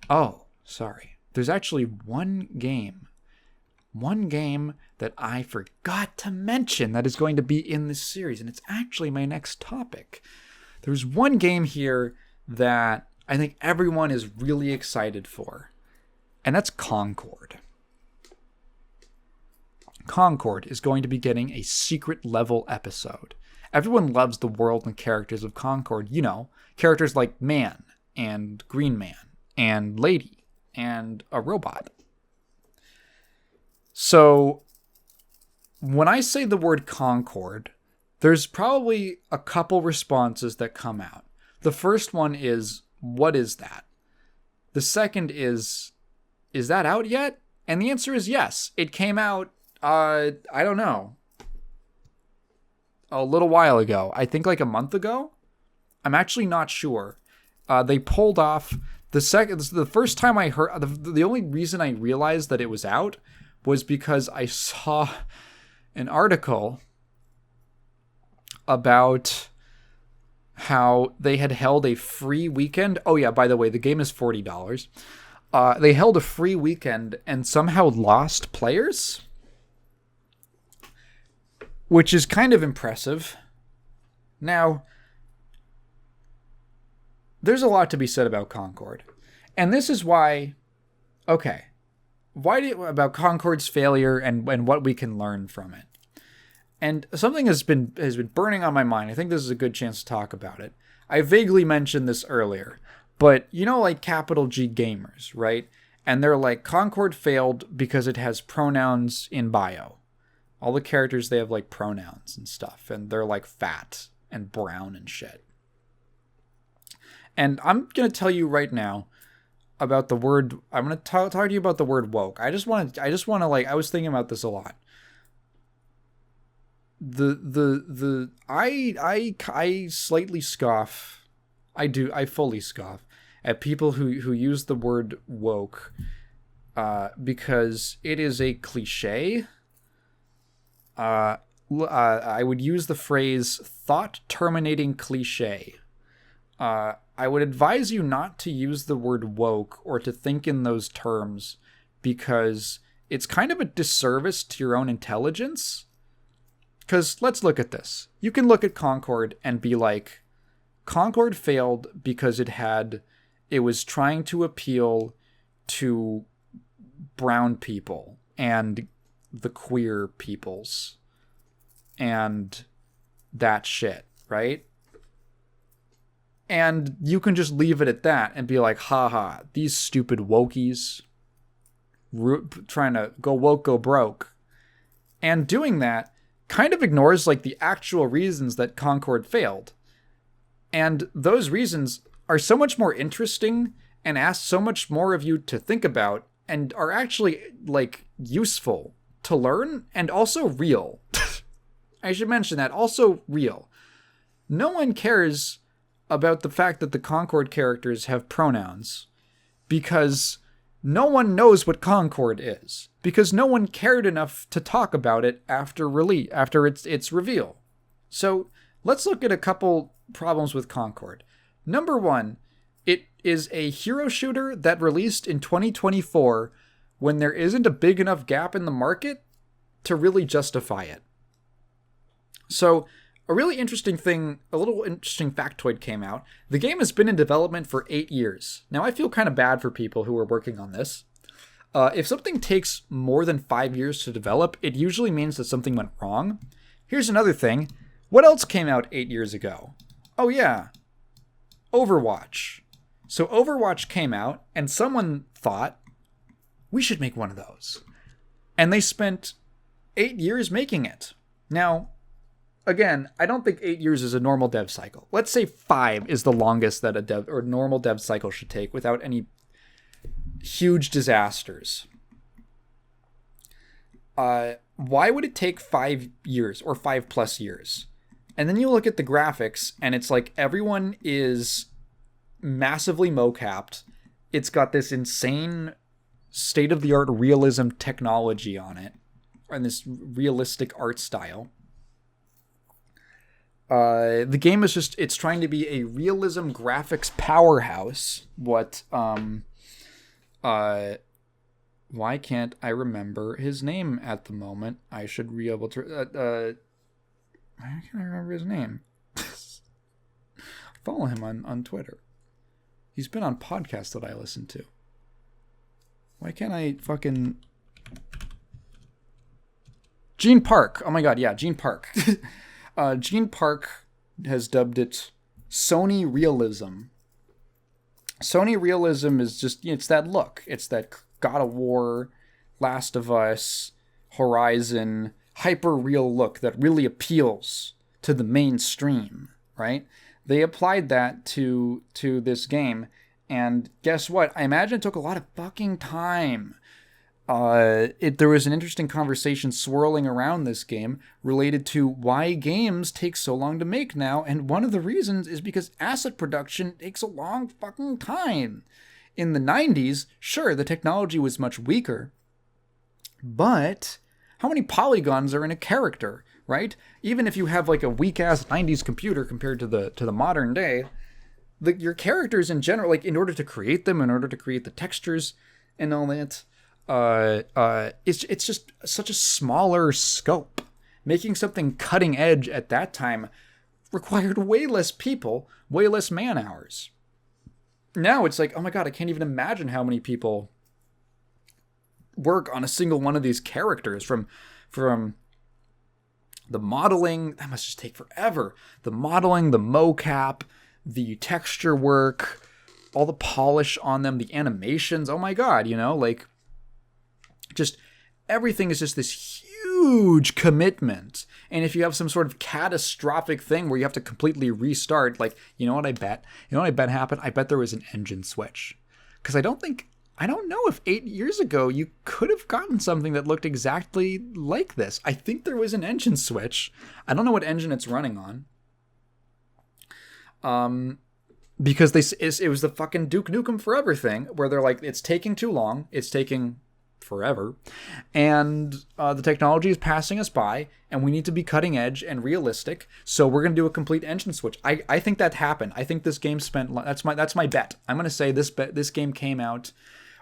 Oh, sorry. There's actually one game that I forgot to mention that is going to be in this series, and it's actually my next topic. There's one game here that I think everyone is really excited for, and that's Concord. Concord is going to be getting a secret level episode. Everyone loves the world and characters of Concord. You know, characters like Man and Green Man and Lady and a robot. So when I say the word Concord, there's probably a couple responses that come out. The first one is, what is that? The second is that out yet? And the answer is yes. It came out, I don't know, a little while ago. I think like a month ago. I'm actually not sure. They pulled off the first time I heard, the only reason I realized that it was out was because I saw an article about how they had held a free weekend. Oh yeah, by the way, the game is $40. They held a free weekend and somehow lost players, which is kind of impressive. Now, there's a lot to be said about Concord. And this is why, about Concord's failure and what we can learn from it. And something has been burning on my mind. I think this is a good chance to talk about it. I vaguely mentioned this earlier, but you know, like capital G gamers, right? And they're like, Concord failed because it has pronouns in bio. All the characters, they have like pronouns and stuff, and they're like fat and brown and shit. And I'm going to tell you right now about the word, I'm going to talk to you about the word woke. I just want to like, I was thinking about this a lot. I slightly scoff. I fully scoff at people who use the word woke, because it is a cliche. I would use the phrase thought terminating cliche. I would advise you not to use the word woke or to think in those terms, because it's kind of a disservice to your own intelligence. Because let's look at this. You can look at Concord and be like, Concord failed because it was trying to appeal to brown people and the queer peoples and that shit, right? And you can just leave it at that and be like, haha, these stupid wokies trying to go woke, go broke. And doing that kind of ignores like the actual reasons that Concord failed. And those reasons are so much more interesting and ask so much more of you to think about and are actually like useful to learn and also real. I should mention that, also real. No one cares about the fact that the Concord characters have pronouns because no one knows what Concord is, because no one cared enough to talk about it after its reveal. So let's look at a couple problems with Concord. Number one, it is a hero shooter that released in 2024 when there isn't a big enough gap in the market to really justify it. So a little interesting factoid came out. The game has been in development for 8 years. Now, I feel kind of bad for people who are working on this. If something takes more than 5 years to develop, it usually means that something went wrong. Here's another thing. What else came out 8 years ago? Oh yeah, Overwatch. So Overwatch came out, and someone thought, we should make one of those. And they spent 8 years making it. Now, again, I don't think 8 years is a normal dev cycle. Let's say 5 is the longest that a normal dev cycle should take without any huge disasters. Why would it take 5 years or 5+ years? And then you look at the graphics and it's like everyone is massively mocapped. It's got this insane state-of-the-art realism technology on it and this realistic art style. The game is it's trying to be a realism graphics powerhouse. What Why can't I remember his name at the moment? I should be able to. Why can't I remember his name? Follow him on Twitter. He's been on podcasts that I listen to. Why can't I fucking... Gene Park. Oh my god, yeah, Gene Park. Gene Park has dubbed it Sony Realism. Sony Realism is just, it's that look. It's that God of War, Last of Us, Horizon, hyper-real look that really appeals to the mainstream, right? They applied that to this game, and guess what? I imagine it took a lot of fucking time. There was an interesting conversation swirling around this game related to why games take so long to make now, and one of the reasons is because asset production takes a long fucking time. In the 90s, sure, the technology was much weaker, but how many polygons are in a character, right? Even if you have like a weak-ass 90s computer compared to the modern day, your characters in general, like in order to create them, in order to create the textures and all that, it's just such a smaller scope. Making something cutting edge at that time required way less people, way less man hours. Now it's like, oh my god, I can't even imagine how many people work on a single one of these characters, from the modeling, that must just take forever. The modeling, the mocap, the texture work, all the polish on them, the animations, oh my god, like just everything is just this huge commitment. And if you have some sort of catastrophic thing where you have to completely restart, like, you know what I bet happened? I bet there was an engine switch. Because I don't know if 8 years ago you could have gotten something that looked exactly like this. I think there was an engine switch. I don't know what engine it's running on. Because it was the fucking Duke Nukem Forever thing, where they're like, it's taking too long. It's taking forever, and the technology is passing us by, and we need to be cutting edge and realistic, so we're going to do a complete engine switch. I think that happened. I think this game that's my bet. I'm going to say this game came out,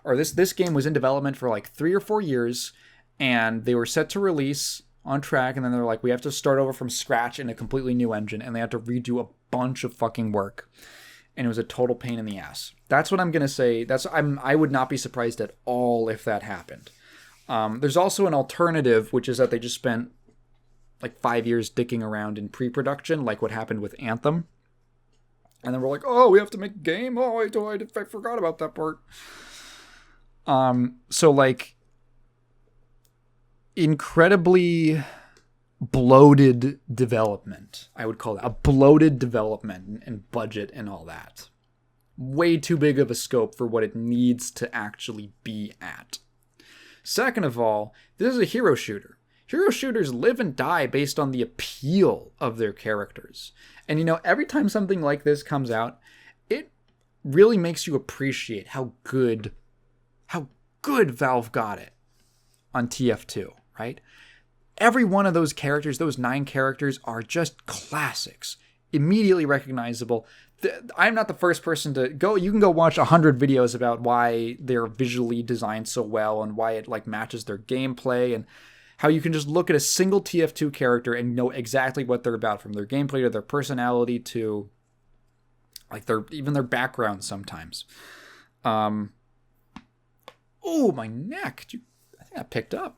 or this game was in development for like 3 or 4 years, and they were set to release on track, and then they're like, we have to start over from scratch in a completely new engine, and they had to redo a bunch of fucking work. And it was a total pain in the ass. That's what I'm going to say. I would not be surprised at all if that happened. There's also an alternative, which is that they just spent like 5 years dicking around in pre-production, like what happened with Anthem. And then we're like, oh, we have to make a game? Oh, I forgot about that part. So like incredibly bloated development, I would call it a bloated development and budget and all that. Way too big of a scope for what it needs to actually be at. Second of all, this is a hero shooter. Hero shooters live and die based on the appeal of their characters. And every time something like this comes out, it really makes you appreciate how good Valve got it on TF2, right? Every one of those characters, those 9 characters, are just classics. Immediately recognizable. I'm not the first person to go. You can go watch 100 videos about why they're visually designed so well and why it like matches their gameplay, and how you can just look at a single TF2 character and know exactly what they're about, from their gameplay to their personality to like even their background sometimes. Oh, my neck. I think I picked up.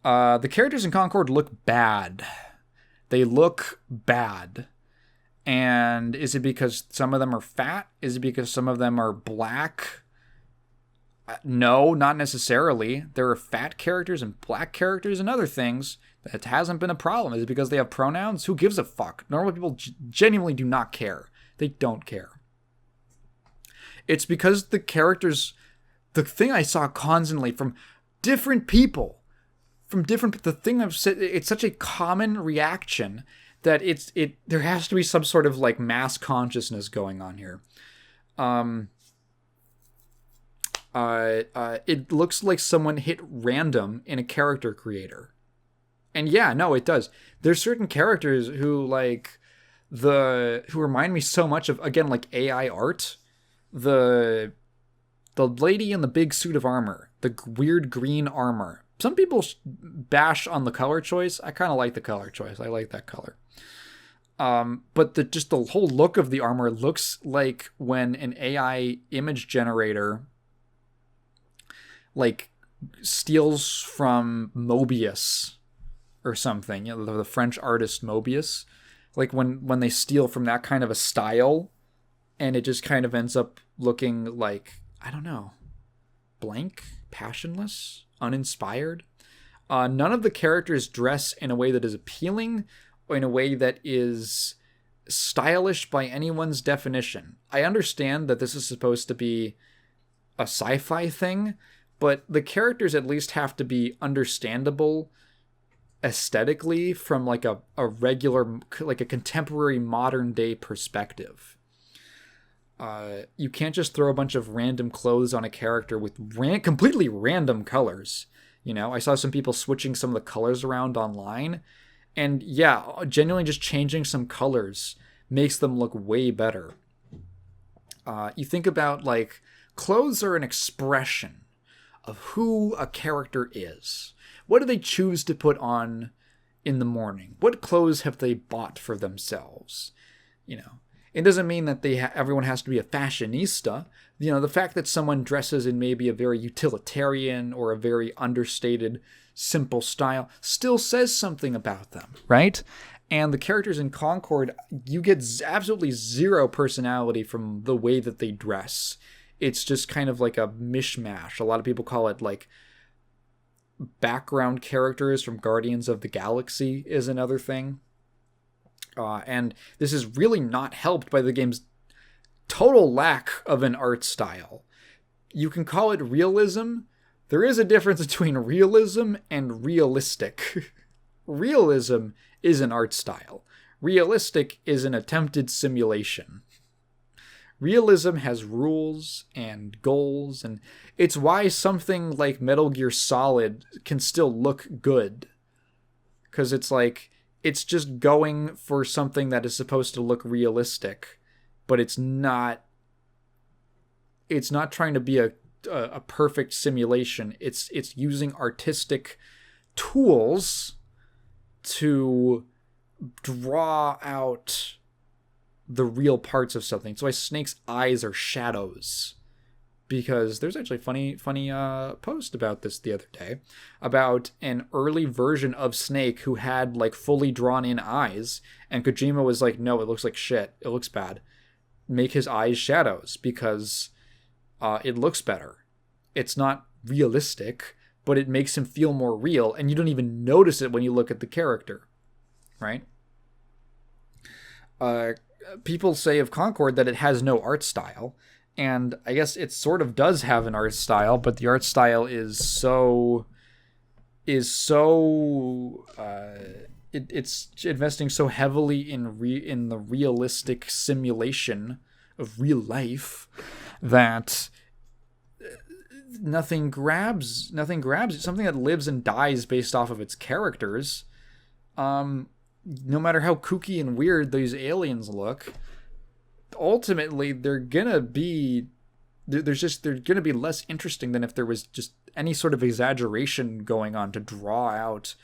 The characters in Concord look bad. They look bad. And is it because some of them are fat? Is it because some of them are black? No, not necessarily. There are fat characters and black characters and other things. That hasn't been a problem. Is it because they have pronouns? Who gives a fuck? Normal people genuinely do not care. They don't care. It's because the characters... The thing I saw constantly from different people, the thing I've said, it's such a common reaction that there has to be some sort of like mass consciousness going on here. It looks like someone hit random in a character creator. And yeah, no, it does. There's certain characters who like who remind me so much of, again, like AI art. The lady in the big suit of armor, the weird green armor. Some people bash on the color choice. I kind of like the color choice. I like that color. But the whole look of the armor looks like when an AI image generator like steals from Mobius or something. You know, the French artist Mobius. Like when they steal from that kind of a style, and it just kind of ends up looking like, I don't know, blank, passionless, uninspired. None of the characters dress in a way that is appealing or in a way that is stylish by anyone's definition. I understand that this is supposed to be a sci-fi thing, but the characters at least have to be understandable aesthetically from like a regular, like a contemporary modern day perspective. You can't just throw a bunch of random clothes on a character with completely random colors. You know, I saw some people switching some of the colors around online, and yeah, genuinely just changing some colors makes them look way better. You think about, like, clothes are an expression of who a character is. What do they choose to put on in the morning? What clothes have they bought for themselves? You know, it doesn't mean that everyone has to be a fashionista. You know, the fact that someone dresses in maybe a very utilitarian or a very understated, simple style still says something about them, right? And the characters in Concord, you get absolutely zero personality from the way that they dress. It's just kind of like a mishmash. A lot of people call it like background characters from Guardians of the Galaxy is another thing. And this is really not helped by the game's total lack of an art style. You can call it realism. There is a difference between realism and realistic. Realism is an art style. Realistic is an attempted simulation. Realism has rules and goals, and it's why something like Metal Gear Solid can still look good. Because it's like, it's just going for something that is supposed to look realistic, but it's not trying to be a perfect simulation. It's using artistic tools to draw out the real parts of something. So why Snake's eyes are shadows, because there's actually a funny post about this the other day about an early version of Snake who had like fully drawn in eyes, and Kojima was like, no, it looks like shit, it looks bad, make his eyes shadows because it looks better. It's not realistic, but it makes him feel more real, and you don't even notice it when you look at the character, right? People say of Concord that it has no art style, and I guess it sort of does have an art style, but the art style is it's investing so heavily in the realistic simulation of real life that nothing grabs it. Something that lives and dies based off of its characters. No matter how kooky and weird these aliens look, ultimately they're gonna be less interesting than if there was just any sort of exaggeration going on to draw out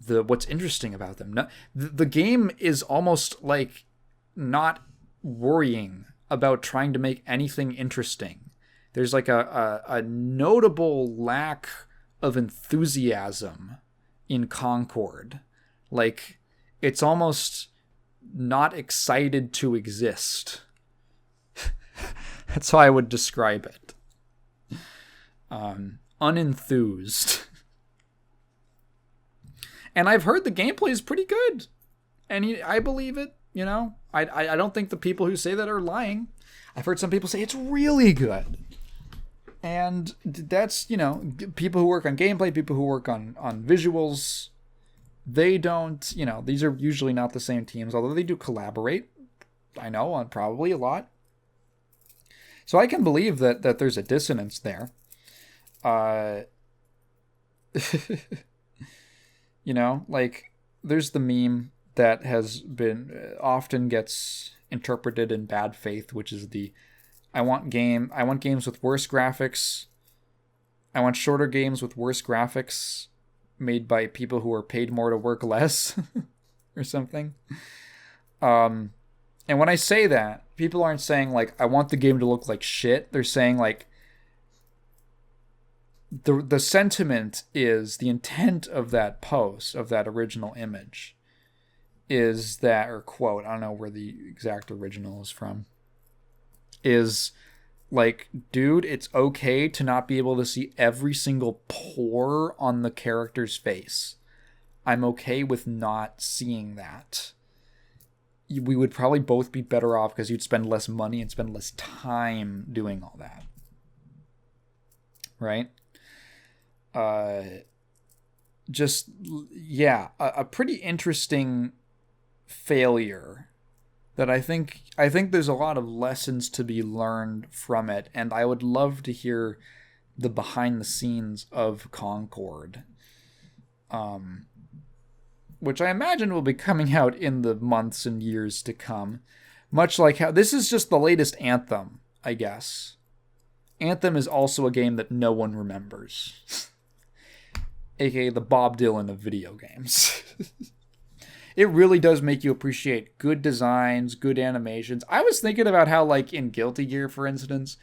what's interesting about them. The game is almost like not worrying about trying to make anything interesting. There's like a notable lack of enthusiasm in Concord. Like, it's almost not excited to exist. That's how I would describe it. Unenthused. And I've heard the gameplay is pretty good. And I believe it, you know. I don't think the people who say that are lying. I've heard some people say it's really good. And that's, you know, people who work on gameplay, people who work on visuals, they don't, you know, these are usually not the same teams, although they do collaborate, I know, on probably a lot. So I can believe that there's a dissonance there. You know, like, there's the meme that has been often gets interpreted in bad faith, which is I want games with worse graphics. I want shorter games with worse graphics made by people who are paid more to work less or something. And when I say that, people aren't saying like I want the game to look like shit. They're saying like the sentiment is, the intent of that post, of that original image, is that, or quote, I don't know where the exact original is from, is like, dude, it's okay to not be able to see every single pore on the character's face. I'm okay with not seeing that. We would probably both be better off because you'd spend less money and spend less time doing all that. Right? A pretty interesting failure that I think there's a lot of lessons to be learned from it, and I would love to hear the behind the scenes of Concord, which I imagine will be coming out in the months and years to come, much like how this is just the latest Anthem, I guess. Anthem is also a game that no one remembers, aka the Bob Dylan of video games. It really does make you appreciate good designs, good animations. I was thinking about how, like, in Guilty Gear, for instance,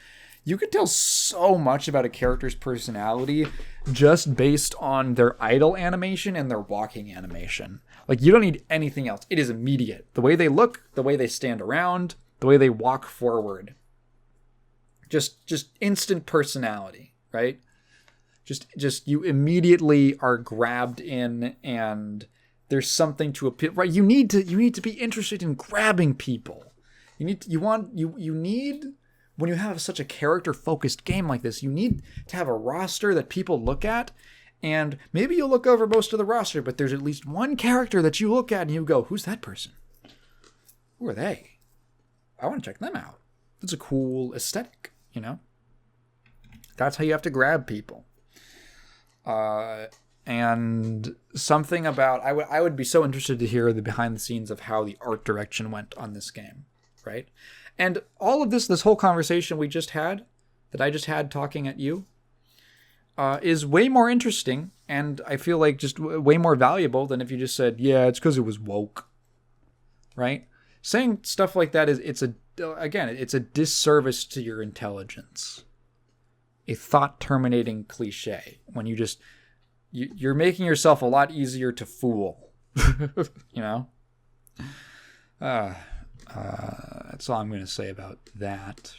you could tell so much about a character's personality just based on their idle animation and their walking animation. Like, you don't need anything else. It is immediate. The way they look, the way they stand around, the way they walk forward. Just instant personality, right? Just you immediately are grabbed in, and there's something to appeal, right? You need to be interested in grabbing people. You need when you have such a character-focused game like this, you need to have a roster that people look at, and maybe you'll look over most of the roster, but there's at least one character that you look at and you go, who's that person? Who are they? I want to check them out. That's a cool aesthetic, you know? That's how you have to grab people. And something about, I would be so interested to hear the behind the scenes of how the art direction went on this game, right? And all of this whole conversation we just had, that I just had talking at you, is way more interesting, and I feel like just way more valuable than if you just said, yeah, it's because it was woke, right? Saying stuff like that it's a disservice to your intelligence. A thought-terminating cliche when you're making yourself a lot easier to fool, you know? That's all I'm going to say about that.